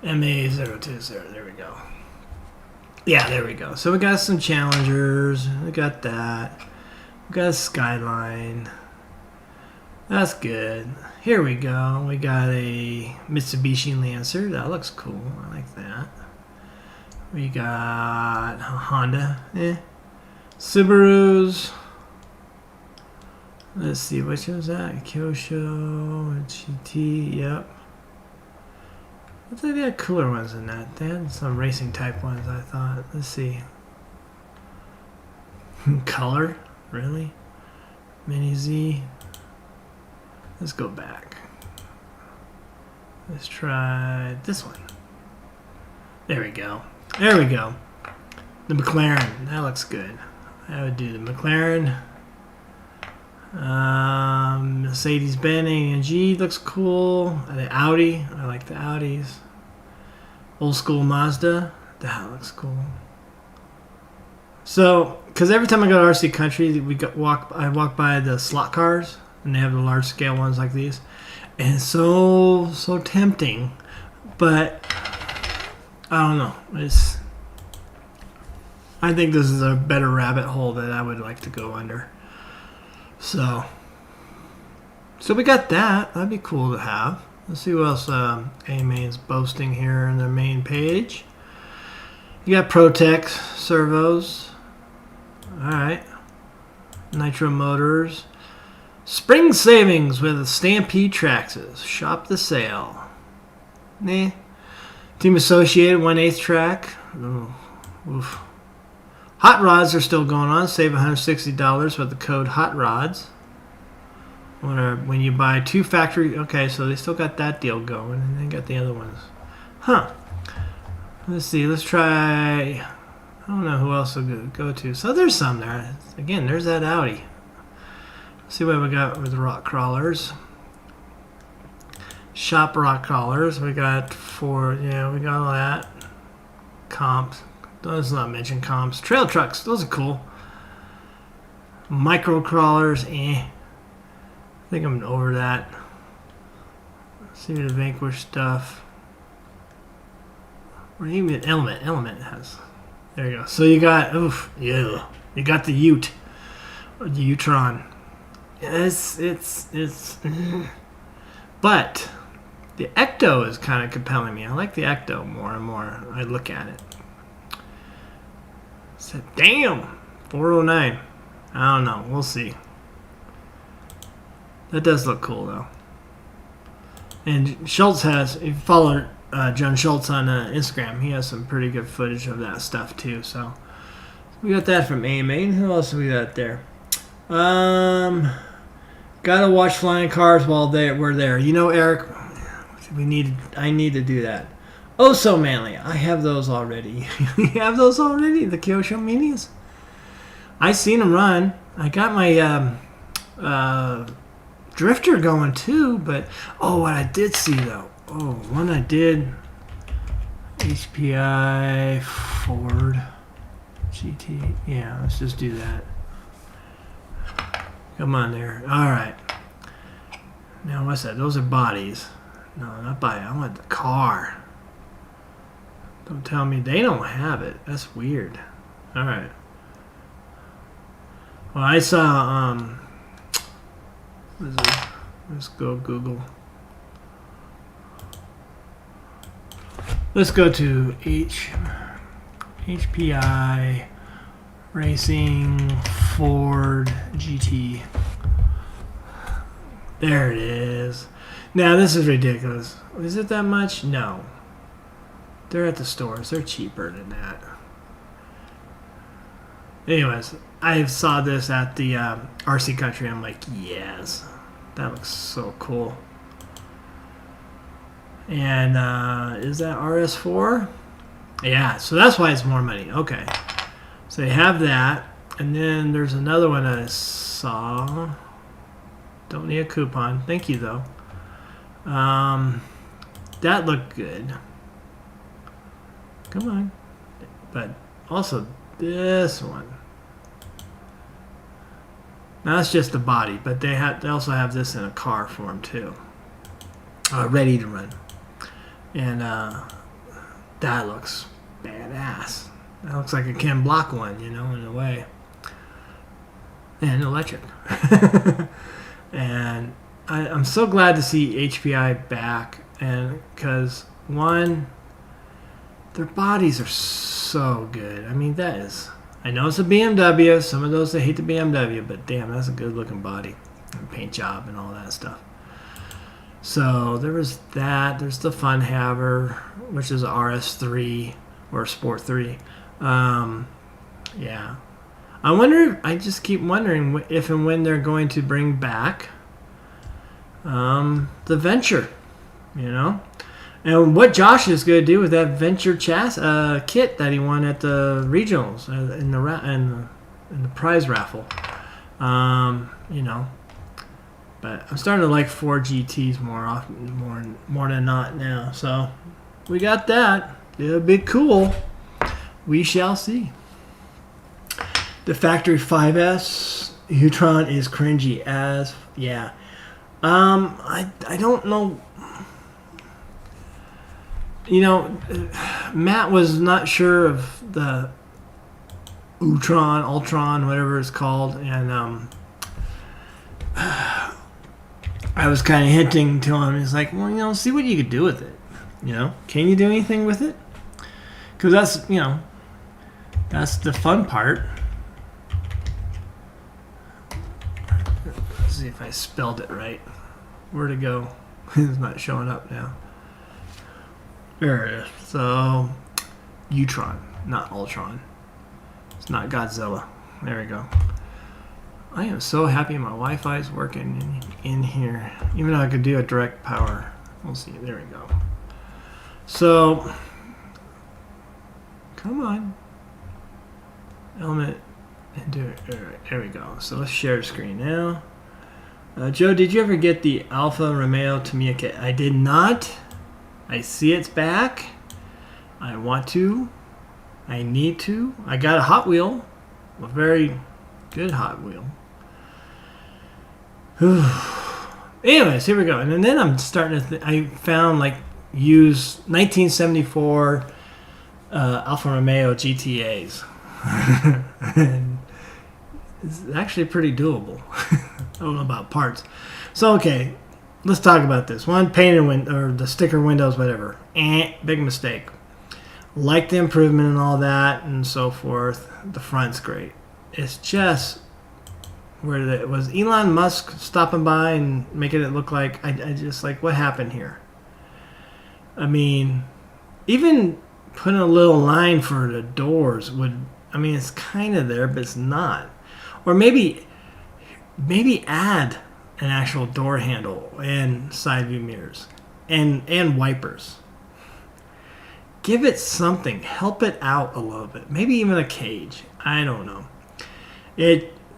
MA020. There we go. Yeah, there we go. So we got some Challengers. We got that. We got a Skyline. That's good. Here we go. We got a Mitsubishi Lancer. That looks cool. I like that. We got a Honda. Subarus. Let's see. Which was that? Kyosho. GT. Yep. I thought they had cooler ones than that. They had some racing type ones, I thought. Let's see. Color? Really? Mini Z. Let's go back. Let's try this one. There we go. There we go. The McLaren. That looks good. I would do the McLaren. Mercedes-Benz AMG looks cool. The Audi. I like the Audis. Old school Mazda. That looks cool. So, because every time I go to RC Country, I walk by the slot cars, and they have the large scale ones like these, and it's so tempting, but I don't know. I think this is a better rabbit hole that I would like to go under. So we got that. That'd be cool to have. Let's see what else AMA's boasting here on their main page. You got Protec servos. Alright. Nitro motors. Spring savings with Stampede Traxxas. Shop the sale. Nah. Team Associated 1/8 track. Ooh. Oof. Hot rods are still going on. Save $160 with the code HOTRODS. When you buy 2 factory... Okay, so they still got that deal going. And they got the other ones. Huh. Let's see. Let's try... I don't know who else will go to. So there's some there. Again, there's that Audi. Let's see what we got with the rock crawlers. Shop rock crawlers. We got we got all that. Comps. Let's not mention comps. Trail trucks. Those are cool. Micro crawlers. I think I'm over that. Let's see the Vanquish stuff. Or even Element. Element has... There you go. So you got, you got the Ute, or the Utron. It's, but the Ecto is kind of compelling me. I like the Ecto more and more. I look at it. So, damn, 409. I don't know. We'll see. That does look cool though. And Schultz has, if you follow John Schultz on Instagram, he has some pretty good footage of that stuff too. So we got that from AMA. And who else we got there? Gotta watch flying cars while we're there. You know, Eric, I need to do that. Oh, so manly. I have those already. You have those already? The Kyosho Minis? I seen them run. I got my drifter going too, but what I did see though. One I did. HPI Ford GT. Yeah, let's just do that. Come on there. Alright. Now what's that? Those are bodies. No, not body. I want the car. Don't tell me they don't have it. That's weird. Alright. Well, I saw what is it? Let's go Google. Let's go to HPI Racing Ford GT. There it is. Now this is ridiculous. Is it that much? No. They're at the stores. They're cheaper than that. Anyways, I saw this at the RC Country. I'm like, yes. That looks so cool. And is that RS4? Yeah, so that's why it's more money. Okay. So you have that. And then there's another one I saw. Don't need a coupon. Thank you, though. That looked good. Come on. But also this one. Now that's just the body, but they also have this in a car form too. Ready to run. And that looks badass. That looks like a Ken Block one, you know, in a way. And electric. And I'm so glad to see HPI back, and because one, their bodies are so good. I mean, that is. I know it's a BMW. Some of those that hate the BMW, but damn, that's a good looking body, and paint job, and all that stuff. So there was that. There's the Fun Haver, which is RS3 or Sport 3. Yeah. I just keep wondering if and when they're going to bring back the Venture, you know? And what Josh is going to do with that Venture kit that he won at the regionals in the prize raffle. You know. But I'm starting to like 4 GTs more than not now. So we got that. It'll be cool. We shall see. The Factory 5S U-Tron is cringy as yeah. I don't know. You know, Matt was not sure of the Ultron, whatever it's called, and I was kind of hinting to him. He's like, well, you know, see what you could do with it. You know, can you do anything with it? Because that's, you know, that's the fun part. Let's see if I spelled it right. Where'd it go? It's not showing up now. There it is. So, U-Tron, not Ultron. It's not Godzilla. There we go. I am so happy my Wi-Fi is working in here. Even though I could do a direct power. We'll see. There we go. So, come on. Element. And do it. There we go. So let's share screen now. Joe, did you ever get the Alfa Romeo Tamiya kit? I did not. I see it's back. I want to. I need to. I got a Hot Wheel. A very good Hot Wheel. Anyways, here we go. And then I'm starting to I found like used 1974 Alfa Romeo GTAs. And it's actually pretty doable. I don't know about parts. So, okay. Let's talk about this. One, painted or the sticker windows, whatever. Big mistake. Like the improvement and all that and so forth. The front's great. It's just where it was Elon Musk stopping by and making it look like I just like what happened here. I mean, even putting a little line for the doors would. I mean, it's kind of there, but it's not. Or maybe add an actual door handle and side view mirrors and wipers. Give it something. Help it out a little bit. Maybe even a cage. I don't know. It's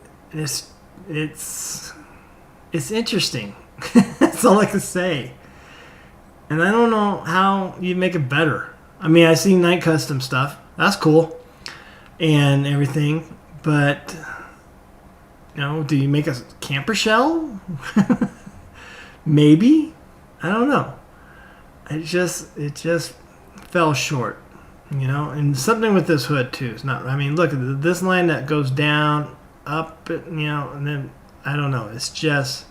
interesting. That's all I can say. And I don't know how you make it better. I mean, I see Night Custom stuff. That's cool. And everything. But, you know, do you make a camper shell? Maybe. I don't know. It just fell short. You know, and something with this hood too. It's not. I mean, look at this line that goes down, up. You know, and then I don't know. It's just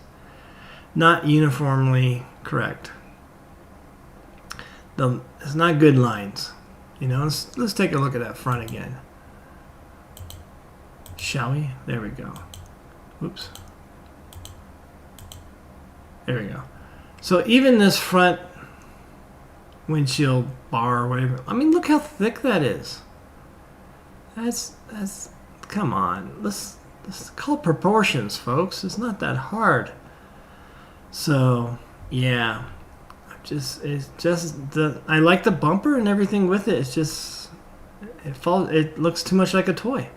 not uniformly correct. It's not good lines. You know. Let's take a look at that front again. Shall we? There we go. Oops. There we go. So even this front windshield bar or whatever. I mean, look how thick that is. That's come on. Let's call proportions, folks. It's not that hard. So, yeah. I like the bumper and everything with it. It's just it looks too much like a toy.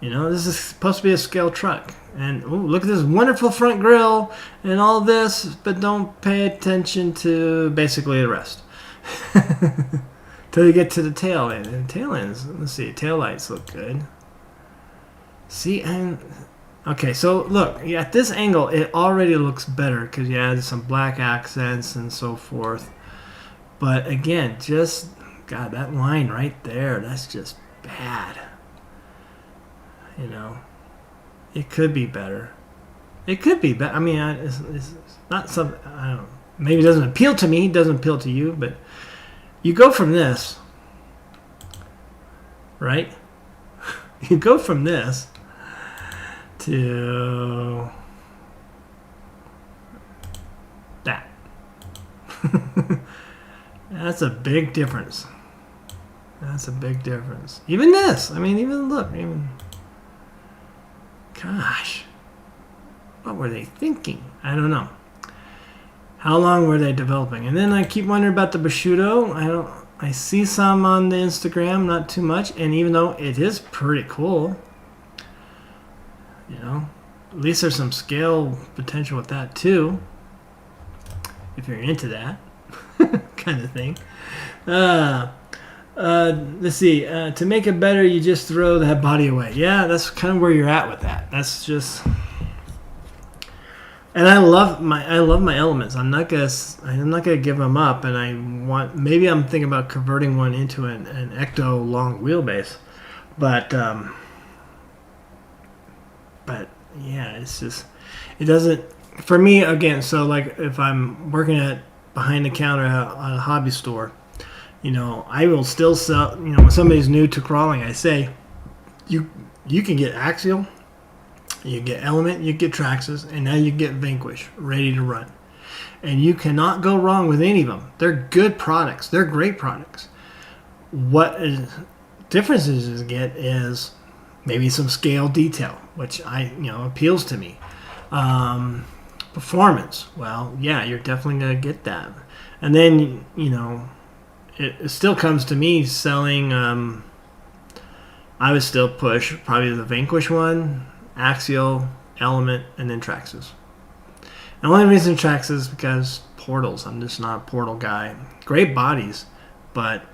You know, this is supposed to be a scale truck. And ooh, look at this wonderful front grille and all this, but don't pay attention to basically the rest. Till you get to the tail end. And the tail ends, let's see, tail lights look good. See, and okay, so look, at this angle, it already looks better because you added some black accents and so forth. But again, just, God, that line right there, that's just bad. You know, it could be better. It could be better. I mean, it's not something, I don't know. Maybe it doesn't appeal to me. It doesn't appeal to you. But you go from this, right? You go from this to that. That's a big difference. That's a big difference. Even this. I mean, even look. Even, gosh. What were they thinking? I don't know. How long were they developing? And then I keep wondering about the Bushido. I see some on the Instagram, not too much. And even though it is pretty cool, you know, at least there's some scale potential with that too. If you're into that kind of thing. Let's see. To make it better, you just throw that body away. Yeah, that's kind of where you're at with that. That's just. And I love my elements. I'm not gonna give them up. And maybe I'm thinking about converting one into an Ecto long wheelbase, but yeah, it's just it doesn't for me again. So like if I'm working at behind the counter at a hobby store, you know, I will still sell. You know, when somebody's new to crawling, I say you can get axial. You get Element, you get Traxxas, and now you get Vanquish ready to run. And you cannot go wrong with any of them. They're good products. They're great products. What differences you get is maybe some scale detail, which appeals to me. Performance, well, yeah, you're definitely going to get that. And then, you know, it still comes to me selling, I would still push probably the Vanquish one, Axial, Element, and then Traxxas. The only reason Traxxas is because portals. I'm just not a portal guy. Great bodies, but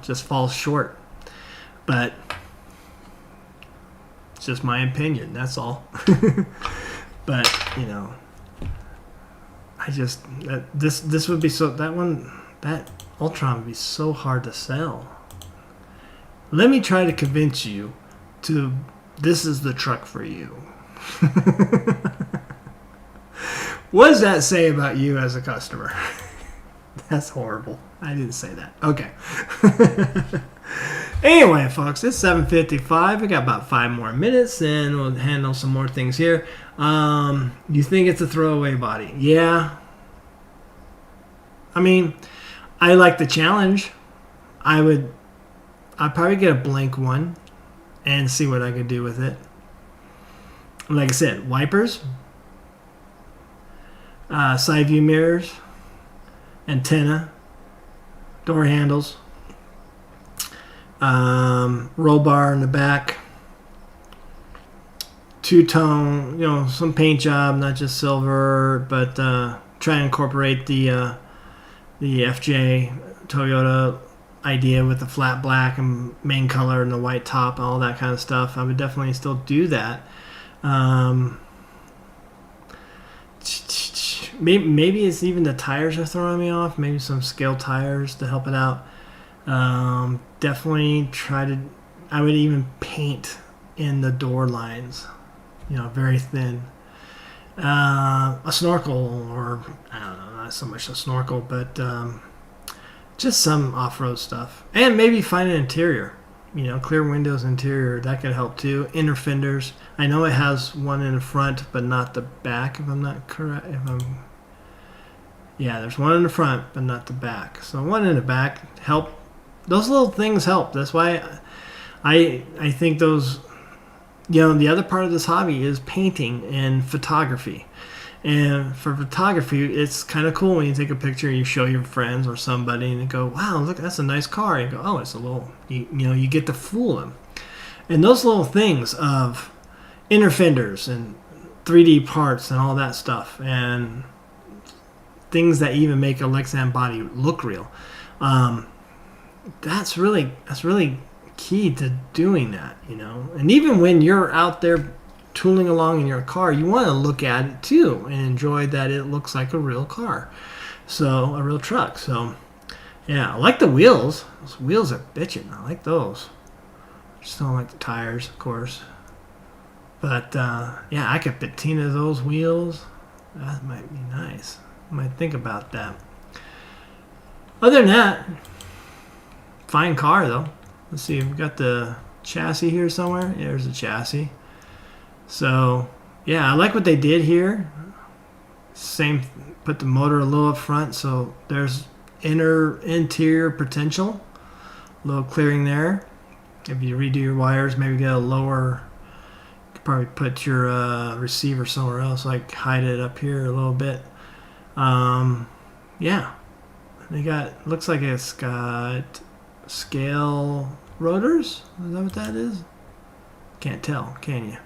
just falls short. But it's just my opinion. That's all. But this would be that Ultron would be so hard to sell. Let me try to convince you to. This is the truck for you. What does that say about you as a customer? That's horrible. I didn't say that. Okay. Anyway, folks, it's 7:55. We got about 5 more minutes, and we'll handle some more things here. You think it's a throwaway body? Yeah. I mean, I like the challenge. I'd probably get a blank one and see what I could do with it. Like I said, wipers, side view mirrors, antenna, door handles, roll bar in the back, two-tone, some paint job, not just silver, but try and incorporate the FJ Toyota idea with the flat black and main color and the white top and all that kind of stuff. I would definitely still do that. Maybe it's even the tires are throwing me off. Maybe some scale tires to help it out. Definitely I would even paint in the door lines, very thin. A snorkel, or I don't know, not so much a snorkel, but just some off-road stuff. And maybe find an interior, clear windows interior. That could help too. Inner fenders. I know it has one in the front, but not the back, if I'm not correct. Yeah, there's one in the front, but not the back. So one in the back help. Those little things help. That's why I think those, the other part of this hobby is painting and photography. And for photography, it's kind of cool when you take a picture and you show your friends or somebody and they go, wow, look, that's a nice car. And you go, oh, it's a little, you get to fool them. And those little things of inner fenders and 3D parts and all that stuff and things that even make a Lexan body look real. That's really key to doing that, And even when you're out there tooling along in your car, you want to look at it too and enjoy that it looks like a real car, so a real truck. So yeah, I like the wheels. Those wheels are bitching. I like those. Just don't like the tires, of course, but yeah, I could patina those wheels. That might be nice. I might think about that. Other than that, fine car though. Let's see, we've got the chassis here somewhere. Yeah, there's the chassis. So, yeah, I like what they did here. Same, put the motor a little up front, so there's interior potential. A little clearing there. If you redo your wires, maybe get a lower. You could probably put your receiver somewhere else, like hide it up here a little bit. Yeah, they got. Looks like it's got scale rotors. Is that what that is? Can't tell, can you?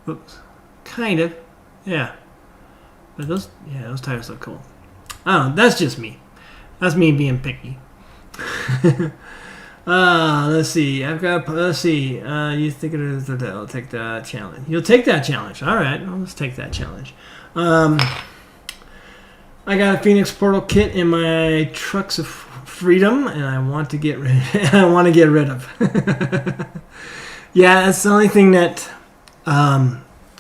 Oops. Kind of. Yeah. But those tires look cool. Oh, that's just me. That's me being picky. Let's see. Let's see. You think it is? I'll take that challenge. You'll take that challenge. All right. Let's take that challenge. I got a Phoenix Portal kit in my Trucks of Freedom, and I want to get rid. of. Yeah, that's the only thing that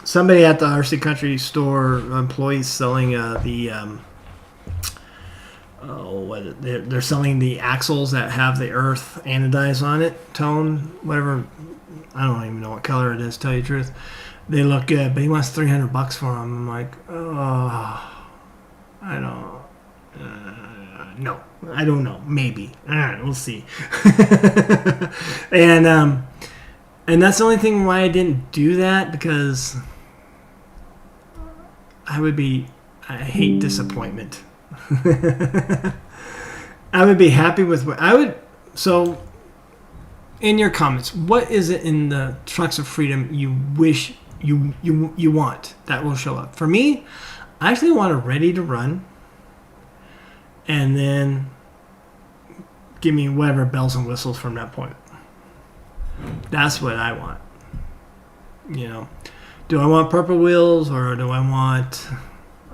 somebody at the RC Country store, employees selling they're selling the axles that have the earth anodized on it, tone, whatever. I don't even know what color it is, to tell you the truth. They look good, but he wants $300 for them. I'm like, oh, I don't. No, I don't know. Maybe. We'll see. And that's the only thing why I didn't do that, because I hate disappointment. I would be happy with what I would. So, in your comments, what is it in the Trucks of Freedom you wish you want that will show up? For me, I actually want a ready to run, and then give me whatever bells and whistles from that point. That's what I want. You know, do I want purple wheels, or do I want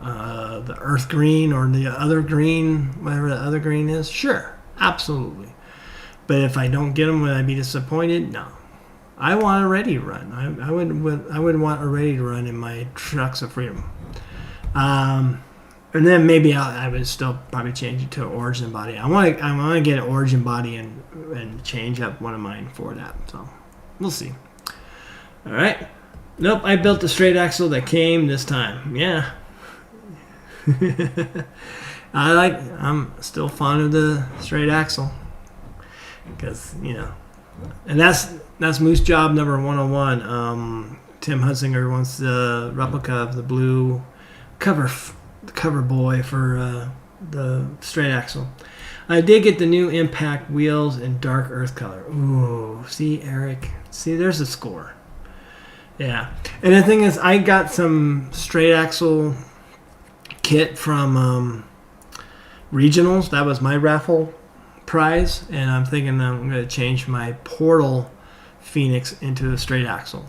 the earth green, or the other green, whatever the other green is? Sure, absolutely. But if I don't get them, would I be disappointed? No. I want a ready to run. I would want a ready to run in my Trucks of Freedom. And then maybe I would still probably change it to an origin body. I want to get an origin body and change up one of mine for that. So we'll see. All right. Nope, I built the straight axle that came this time. Yeah. I'm still fond of the straight axle, because and that's Moosejaw number 101. Tim Hutzinger wants the replica of the blue cover boy for the straight axle. I did get the new impact wheels in dark earth color. Ooh, see, Eric, there's a score. Yeah, and the thing is, I got some straight axle kit from regionals. That was my raffle prize, and I'm thinking I'm going to change my Portal Phoenix into a straight axle.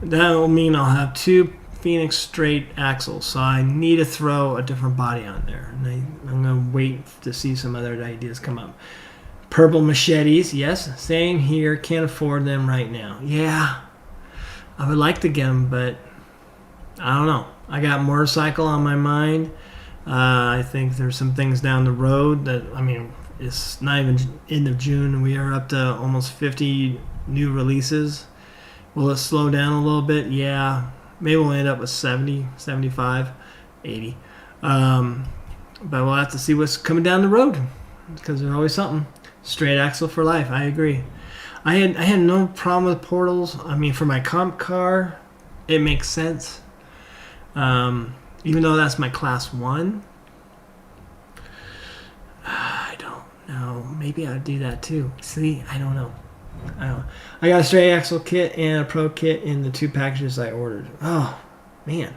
That will mean I'll have two Phoenix straight axles, so I need to throw a different body on there, and I'm going to wait to see some other ideas come up. Purple machetes, yes, same here. Can't afford them right now. Yeah, I would like to get them, but I don't know. I got motorcycle on my mind. I think there's some things down the road that, it's not even end of June, and we are up to almost 50 new releases. Will it slow down a little bit? Yeah. Maybe we'll end up with 70, 75, 80. But we'll have to see what's coming down the road, because there's always something. Straight axle for life. I agree. I had no problem with portals. For my comp car, it makes sense. Even though that's my class 1. I don't know. Maybe I'd do that too. See, I don't know. I got a straight axle kit and a pro kit in the 2 packages I ordered. Oh, man.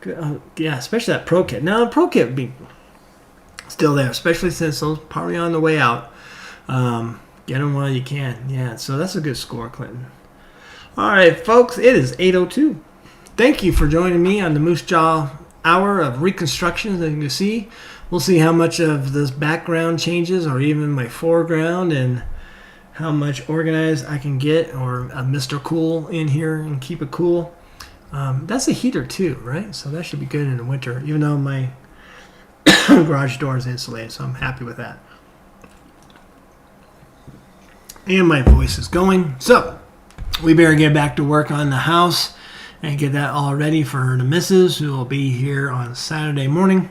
Good. Yeah, especially that pro kit. Now, the pro kit would be still there, especially since those probably on the way out. Get them while you can. Yeah, so that's a good score, Clinton. All right, folks, it is 8:02. Thank you for joining me on the Moosejaw Hour of Reconstruction. As you can see, we'll see how much of this background changes, or even my foreground, and how much organized I can get, or a Mr. Cool in here and keep it cool. That's a heater too, right? So that should be good in the winter, even though my garage door is insulated, so I'm happy with that. And my voice is going. So we better get back to work on the house and get that all ready for the missus, who will be here on Saturday morning.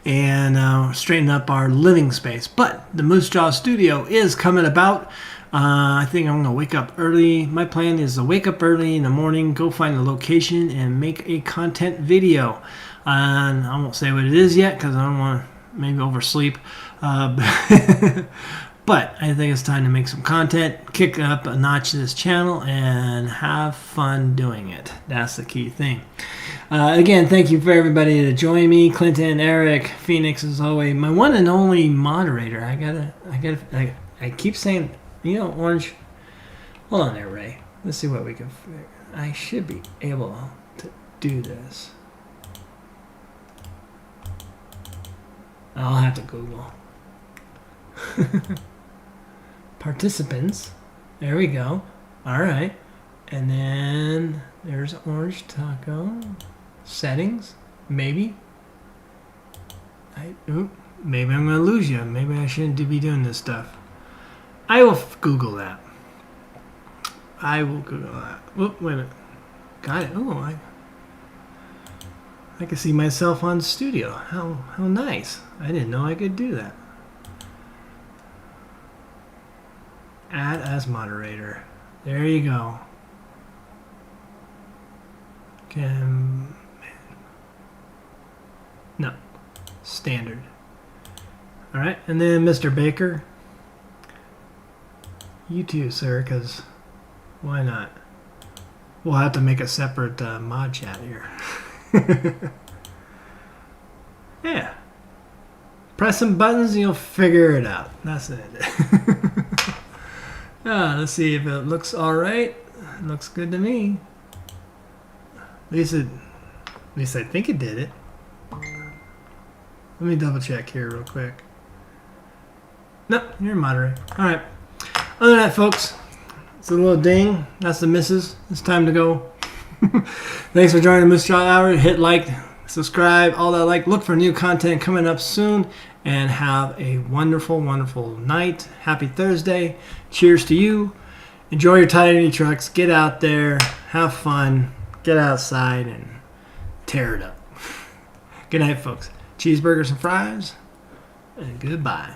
and straighten up our living space. But the Moosejaw Studio is coming about. I think I'm going to wake up early. My plan is to wake up early in the morning, go find a location, and make a content video. And I won't say what it is yet because I don't want to maybe oversleep. But I think it's time to make some content, kick up a notch to this channel, and have fun doing it. That's the key thing. Again, thank you for everybody to join me. Clinton, Eric, Phoenix, as always. My one and only moderator. I keep saying, you know, Orange. Hold on there, Ray. Let's see what we can figure. I should be able to do this. I'll have to Google. Participants. There we go. All right. And then there's Orange Taco. Settings. Maybe. Maybe I'm going to lose you. Maybe I shouldn't be doing this stuff. I will Google that. I will Google that. Whoop, wait a minute. Got it. Oh, I can see myself on studio. How nice. I didn't know I could do that. Add as moderator. There you go. No. Standard. Alright, and then Mr. Baker. You too, sir, because why not? We'll have to make a separate mod chat here. Yeah. Press some buttons and you'll figure it out. That's it. Let's see if it looks alright. It looks good to me. At least I think it did it. Let me double check here real quick. No, you're a moderator. Alright. Other than that, folks, it's a little ding. That's the missus. It's time to go. Thanks for joining the Moosejaw Hour. Hit like, subscribe, all that like. Look for new content coming up soon. And have a wonderful, wonderful night. Happy Thursday. Cheers to you. Enjoy your tiny trucks. Get out there. Have fun. Get outside and tear it up. Good night, folks. Cheeseburgers and fries. And goodbye.